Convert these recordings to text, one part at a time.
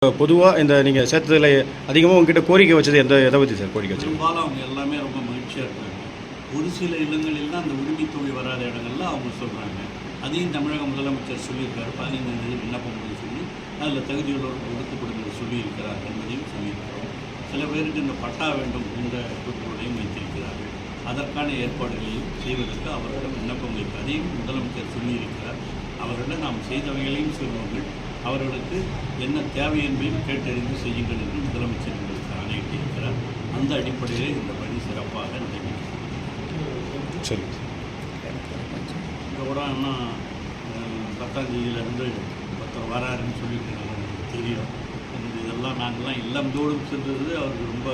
பொதுவாக இந்த நீங்கள் சேர்த்ததில் அதிகமாக உங்ககிட்ட கோரிக்கை வச்சது எதை பற்றி சார் கோரிக்கை வச்சு? பெரும்பாலும் அவங்க எல்லாமே ரொம்ப மகிழ்ச்சியாக இருக்காங்க. ஒரு சில இடங்களில் தான் அந்த உரிமைத்தொகை வராத இடங்கள்ல அவங்க சொல்கிறாங்க. அதையும் தமிழக முதலமைச்சர் சொல்லியிருக்காரு. 15 விண்ணப்பம் சொல்லி அதில் தகுதியுள்ளவர்கள் ஒதுக்கப்படுகிறது சொல்லியிருக்கிறார் என்பதையும் சொல்லியிருக்கிறோம். சில பேருக்கு இந்த பட்டா வேண்டும் என்ற குறிப்புகளையும் வைத்திருக்கிறார்கள். அதற்கான ஏற்பாடுகளையும் செய்வதற்கு அவர்களிடம் விண்ணப்பம் வைத்து அதையும் முதலமைச்சர் சொல்லியிருக்கிறார். அவர்களிடம் நாம் செய்தவைகளையும் சொல்வார்கள். அவர்களுக்கு என்ன தேவை என்பதையும் கேட்டறிந்து செய்யுங்கள் என்று முதலமைச்சர் எங்களுக்கு ஆணையிட்டிருக்கிறார். அந்த அடிப்படையில் இந்த பணி சிறப்பாக நடைபெறுகிறது. சரி, இந்த கூட இன்னும் 10ஆம் தேதியிலேருந்து ஒருத்தர் வராருன்னு சொல்லிட்டு எனக்கு தெரியும். இதெல்லாம் நாங்கள்லாம் இல்லந்தோறும் சென்றது அவருக்கு ரொம்ப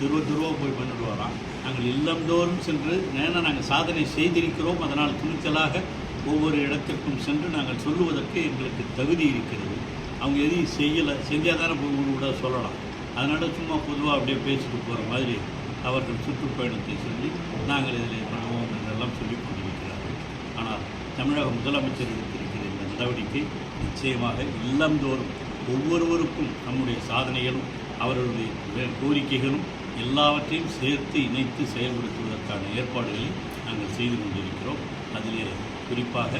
திருவ போய் பண்ணிடுவாராம். நாங்கள் இல்லந்தோறும் சென்று ஏன்னா நாங்கள் சாதனை செய்திருக்கிறோம். அதனால் துணிச்சலாக ஒவ்வொரு இடத்திற்கும் சென்று நாங்கள் சொல்லுவதற்கு எங்களுக்கு தகுதி இருக்கிறது. அவங்க எதையும் செய்யலை, செஞ்சால் தானே கூட சொல்லலாம். அதனால் சும்மா பொதுவாக அப்படியே பேசிட்டு போகிற மாதிரி அவர்கள் சுற்றுப்பயணத்தை சொல்லி நாங்கள் இதில் பண்ணுவோம் என்றெல்லாம் சொல்லிக் கொண்டிருக்கிறார்கள். ஆனால் தமிழக முதலமைச்சர் எடுத்திருக்கிற இந்த நடவடிக்கை நிச்சயமாக இல்லந்தோறும் ஒவ்வொருவருக்கும் நம்முடைய சாதனைகளும் அவர்களுடைய கோரிக்கைகளும் எல்லாவற்றையும் சேர்த்து இணைத்து செயல்படுத்துவதற்கான ஏற்பாடுகளை நாங்கள் செய்து கொண்டிருக்கிறோம். அதிலே குறிப்பாக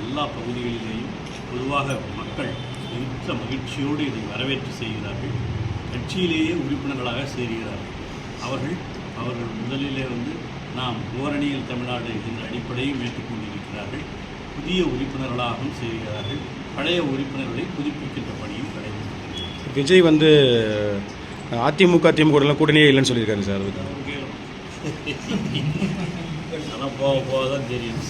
எல்லா பகுதிகளிலேயும் பொதுவாக மக்கள் மிகுந்த மகிழ்ச்சியோடு இதை வரவேற்று செய்கிறார்கள். கட்சியிலேயே உறுப்பினர்களாக சேர்கிறார்கள். அவர்கள் முதலிலே நாம் ஓரணியில் தமிழ்நாடு என்ற அடிப்படையும் ஏற்றுக்கொண்டிருக்கிறார்கள். புதிய உறுப்பினர்களாகவும் சேர்கிறார்கள். பழைய உறுப்பினர்களை புதுப்பிக்கின்ற பணியும் நடைபெறுகிறது. விஜய் அதிமுக திமுக கூட்டணியே இல்லைன்னு சொல்லியிருக்காரு சார். அதெல்லாம் போக தான் தெரியும்.